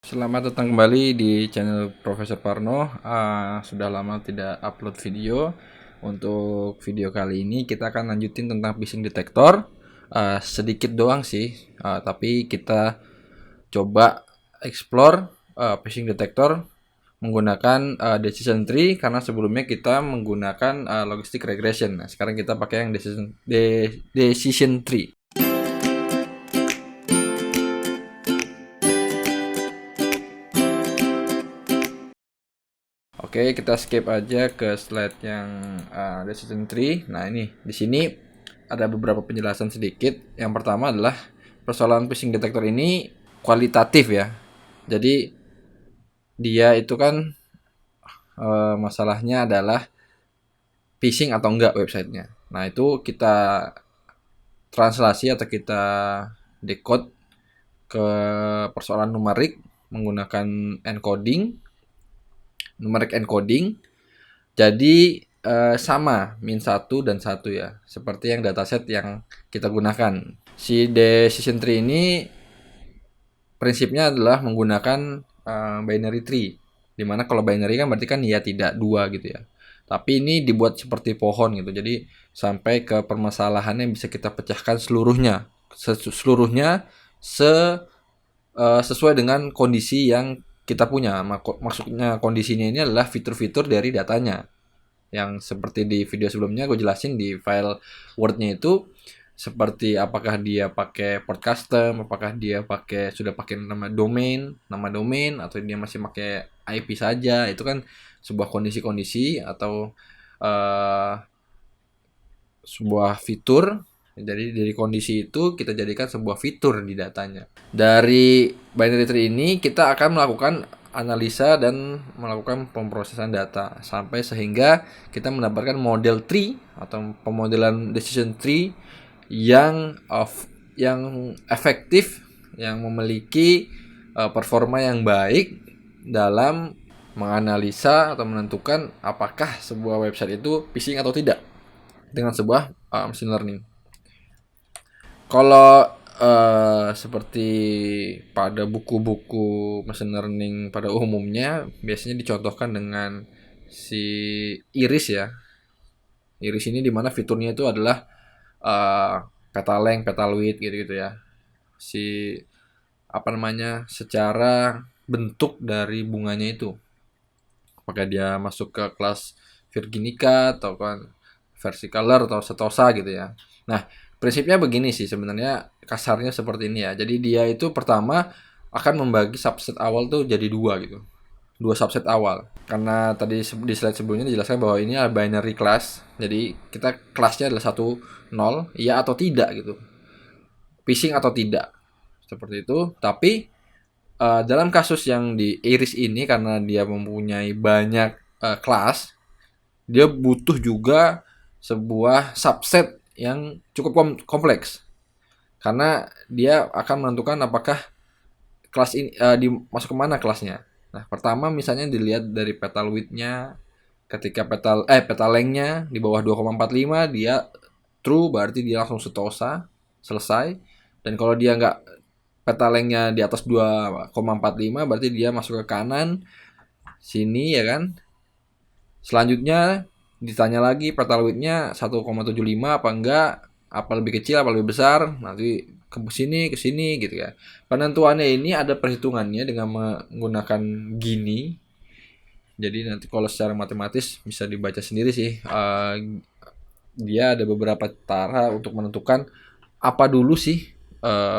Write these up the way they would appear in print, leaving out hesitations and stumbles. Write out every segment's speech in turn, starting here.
Selamat datang kembali di channel Profesor Parno. Sudah lama tidak upload video. Untuk video kali ini kita akan lanjutin tentang phishing detector. Sedikit doang sih, tapi kita coba explore phishing detector menggunakan decision tree, karena sebelumnya kita menggunakan logistic regression. Nah, sekarang kita pakai yang decision tree. Oke, kita skip aja ke slide yang decision tree. Nah, ini di sini ada beberapa penjelasan sedikit. Yang pertama adalah persoalan phishing detector ini kualitatif ya. Jadi dia itu kan masalahnya adalah phishing atau enggak websitenya. Nah, itu kita translasi atau kita decode ke persoalan numerik menggunakan numeric encoding. Jadi sama min 1 dan 1 ya, seperti yang dataset yang kita gunakan. Si decision tree ini prinsipnya adalah menggunakan binary tree, dimana kalau binary kan berarti kan ya tidak dua gitu ya, tapi ini dibuat seperti pohon gitu. Jadi sampai ke permasalahannya bisa kita pecahkan seluruhnya sesuai dengan kondisi yang kita punya. Maksudnya kondisinya ini adalah fitur-fitur dari datanya, yang seperti di video sebelumnya gue jelasin di file Word-nya itu, seperti apakah dia pakai port custom, apakah dia sudah pakai nama domain atau dia masih pakai IP saja. Itu kan sebuah kondisi-kondisi atau uh, sebuah fitur. Jadi dari kondisi itu kita jadikan sebuah fitur di datanya. Dari binary tree ini kita akan melakukan analisa dan melakukan pemrosesan data sampai sehingga kita mendapatkan model tree atau pemodelan decision tree yang efektif, yang memiliki performa yang baik dalam menganalisa atau menentukan apakah sebuah website itu phishing atau tidak dengan sebuah machine learning. Kalau seperti pada buku-buku machine learning pada umumnya biasanya dicontohkan dengan si Iris ya. Iris ini dimana fiturnya itu adalah petalength, petal width gitu-gitu ya. Si secara bentuk dari bunganya itu. Apakah dia masuk ke kelas Virginica atau kan versicolor atau setosa gitu ya. Nah, prinsipnya begini sih sebenarnya, kasarnya seperti ini ya. Jadi dia itu pertama akan membagi subset awal tuh jadi dua gitu. Dua subset awal. Karena tadi di slide sebelumnya dijelaskan bahwa ini adalah binary class. Jadi kita kelasnya adalah 1 0, iya atau tidak gitu. Phishing atau tidak. Seperti itu. Tapi dalam kasus yang di Iris ini, karena dia mempunyai banyak kelas, dia butuh juga sebuah subset yang cukup kompleks, karena dia akan menentukan apakah kelas ini dimasuk kemana kelasnya. Nah, pertama misalnya dilihat dari petal width-nya. Ketika petal length-nya di bawah 2,45 dia true, berarti dia langsung setosa, selesai. Dan kalau dia nggak, petal length-nya di atas 2,45 berarti dia masuk ke kanan sini ya kan. Selanjutnya ditanya lagi petal width-nya 1,75 apa enggak, apa lebih kecil apa lebih besar, nanti ke sini gitu ya. Penentuannya ini ada perhitungannya dengan menggunakan Gini. Jadi nanti kalau secara matematis bisa dibaca sendiri sih. Dia ada beberapa cara untuk menentukan apa dulu sih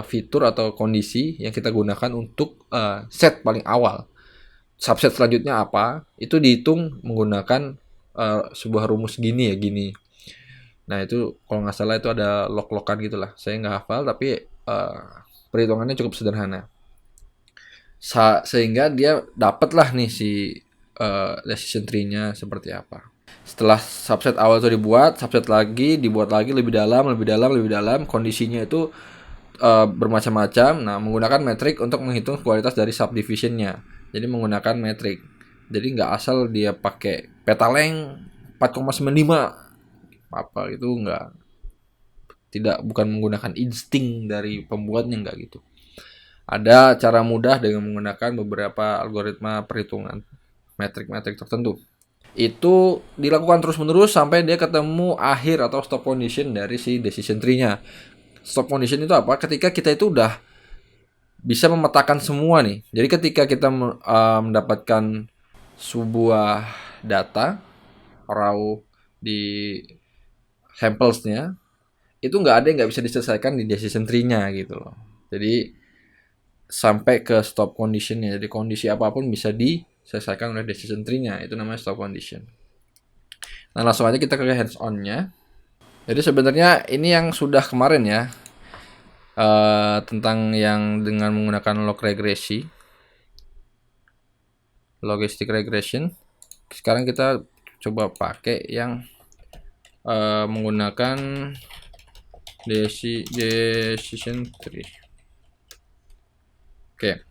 fitur atau kondisi yang kita gunakan untuk set paling awal. Subset selanjutnya apa, itu dihitung menggunakan sebuah rumus gini. Nah itu kalau nggak salah itu ada log-logan gitulah, saya nggak hafal, tapi perhitungannya cukup sederhana. Sehingga dia dapatlah nih si decision tree-nya seperti apa. Setelah subset awal itu dibuat, subset lagi dibuat lagi lebih dalam. Kondisinya itu bermacam-macam. Nah, menggunakan metrik untuk menghitung kualitas dari subdivisionnya. Jadi menggunakan metrik. Jadi nggak asal dia pakai petalength 4,95 apa itu, bukan menggunakan insting dari pembuatnya, nggak gitu. ada cara mudah dengan menggunakan beberapa algoritma perhitungan metrik-metrik tertentu. Itu dilakukan terus-menerus sampai dia ketemu akhir atau stop condition dari si decision tree-nya. Stop condition itu apa? Ketika kita itu udah bisa memetakan semua nih. Jadi ketika kita mendapatkan sebuah data raw di samplesnya, itu nggak ada yang nggak bisa diselesaikan di decision tree-nya gitu loh. Jadi sampai ke stop condition-nya. Jadi kondisi apapun bisa diselesaikan oleh decision tree-nya. Itu namanya stop condition. Nah, langsung aja kita ke hands on-nya. Jadi sebenarnya ini yang sudah kemarin ya. Tentang yang dengan menggunakan log regresi. Logistic regression. Sekarang kita coba pakai yang menggunakan decision tree. Oke.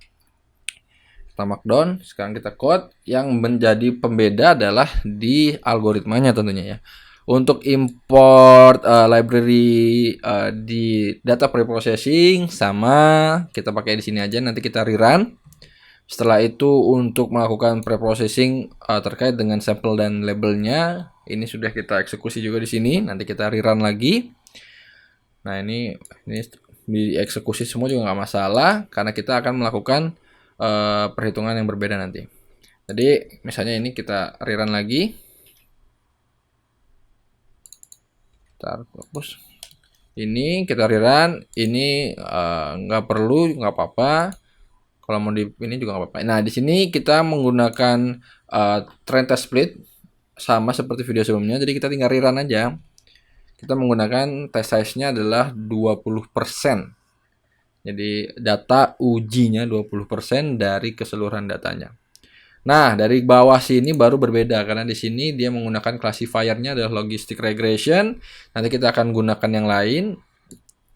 Kita markdown, sekarang kita code. Yang menjadi pembeda adalah di algoritmanya tentunya ya. Untuk import library di data preprocessing sama kita pakai di sini aja, nanti kita rerun. Setelah itu untuk melakukan preprocessing terkait dengan sampel dan labelnya, ini sudah kita eksekusi juga di sini. Nanti kita rerun lagi. Nah ini dieksekusi semua juga nggak masalah karena kita akan melakukan perhitungan yang berbeda nanti. Jadi misalnya ini kita rerun lagi. Ntar hapus. Ini kita rerun. Ini nggak perlu, nggak apa-apa. Kalau mau di ini juga nggak apa-apa. Nah di sini kita menggunakan trend test split sama seperti video sebelumnya. Jadi kita tinggal rerun aja. Kita menggunakan test size-nya adalah 20%. Jadi data ujinya 20% dari keseluruhan datanya. Nah, dari bawah sini baru berbeda karena di sini dia menggunakan classifier-nya adalah logistic regression. Nanti kita akan gunakan yang lain.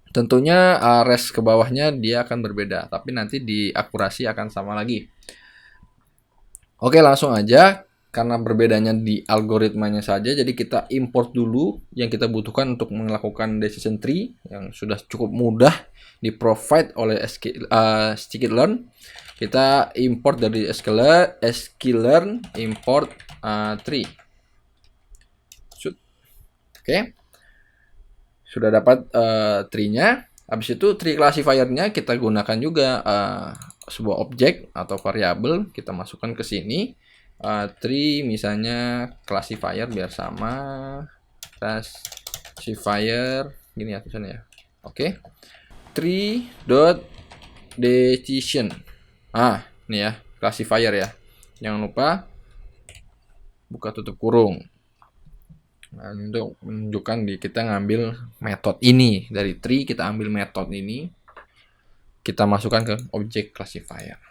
Tentunya rest ke bawahnya dia akan berbeda, tapi nanti di akurasi akan sama lagi. Oke, langsung aja. Karena berbedanya di algoritmanya saja, jadi kita import dulu yang kita butuhkan untuk melakukan decision tree yang sudah cukup mudah di-provide oleh scikit-learn. Kita import dari sklearn import tree. Oke. Sudah dapat tree-nya. Habis itu tree classifier-nya kita gunakan juga sebuah objek atau variabel, kita masukkan ke sini. Tree misalnya classifier biar sama, classifier gini ya tulisannya ya. Oke. Tree dot decision. Ini ya classifier ya. Jangan lupa buka tutup kurung. Nah, untuk menunjukkan kita ngambil metode ini dari tree, kita ambil metode ini, kita masukkan ke objek classifier.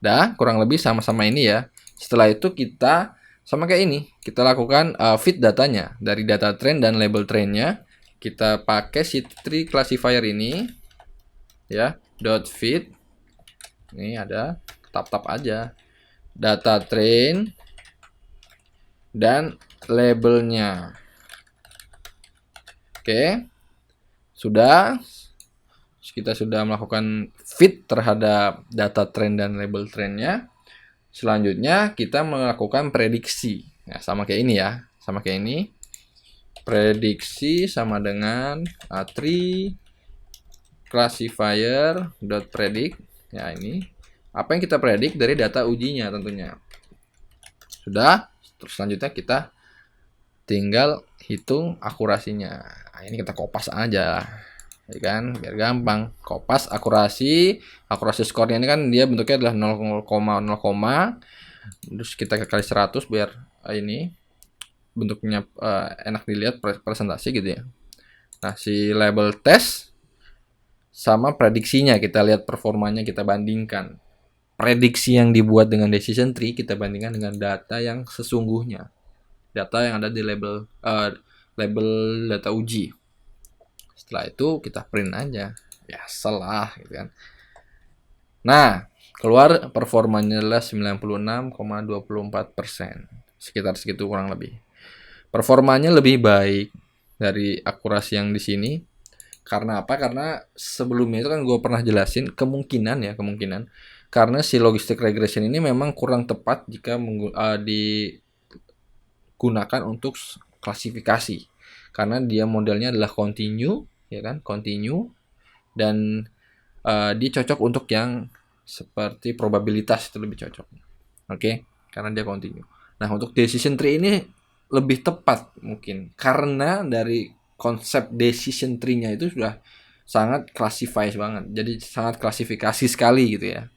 Dah, kurang lebih sama-sama ini ya. Setelah itu kita sama kayak ini, kita lakukan feed datanya dari data train dan label trainnya. Kita pakai si tree classifier ini, ya, dot feed. Ini ada tap-tap aja, data train dan labelnya. Oke, sudah. Kita sudah melakukan feed terhadap data train dan label trainnya. Selanjutnya kita melakukan prediksi. Ya, sama kayak ini ya, sama kayak ini. Prediksi sama dengan tree classifier dot predict. Ya ini apa yang kita predik dari data ujinya tentunya. Sudah. Terus selanjutnya kita tinggal hitung akurasinya. Nah, ini kita kopas aja. Ya kan, biar gampang. Kopas akurasi skornya ini kan dia bentuknya adalah 0,0, terus kita kali 100 biar ini bentuknya enak dilihat presentasi gitu ya. Nah, si label test sama prediksinya kita lihat performanya, kita bandingkan. Prediksi yang dibuat dengan decision tree kita bandingkan dengan data yang sesungguhnya. Data yang ada di label data uji. Setelah itu kita print aja. Ya salah gitu kan. Nah, keluar performanya adalah 96,24%. Sekitar segitu kurang lebih. Performanya lebih baik dari akurasi yang di sini. Karena apa? Karena sebelumnya itu kan gue pernah jelasin kemungkinan karena si logistic regression ini memang kurang tepat jika digunakan untuk klasifikasi, karena dia modelnya adalah continue, ya kan, continue, dan dia cocok untuk yang seperti probabilitas, itu lebih cocok. Oke, karena dia continue. Nah, untuk decision tree ini lebih tepat mungkin karena dari konsep decision tree-nya itu sudah sangat classifies banget. Jadi sangat klasifikasi sekali gitu ya.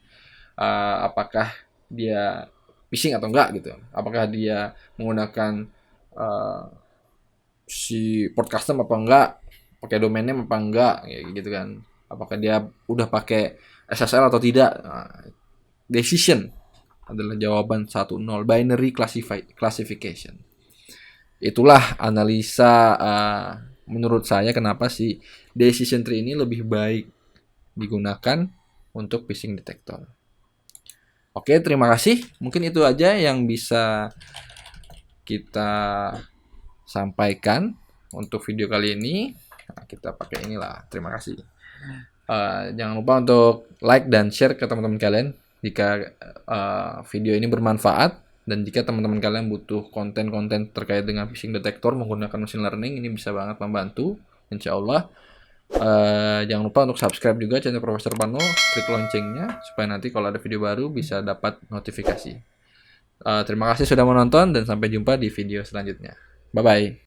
Apakah dia phishing atau enggak gitu. Apakah dia menggunakan si port custom apa enggak, pakai domain name apa enggak, kayak gitu kan. Apakah dia udah pakai SSL atau tidak. Nah, decision adalah jawaban 1-0, binary classification. Itulah analisa menurut saya kenapa si decision tree ini lebih baik digunakan untuk phishing detector. Oke, terima kasih. Mungkin itu aja yang bisa kita sampaikan untuk video kali ini. Nah, kita pakai inilah. Terima kasih. Jangan lupa untuk like dan share ke teman-teman kalian jika video ini bermanfaat, dan jika teman-teman kalian butuh konten-konten terkait dengan phishing detector menggunakan machine learning, ini bisa banget membantu, insya Allah. Jangan lupa untuk subscribe juga channel Profesor Pano, klik loncengnya supaya nanti kalau ada video baru bisa dapat notifikasi. Terima kasih sudah menonton dan sampai jumpa di video selanjutnya. Bye bye.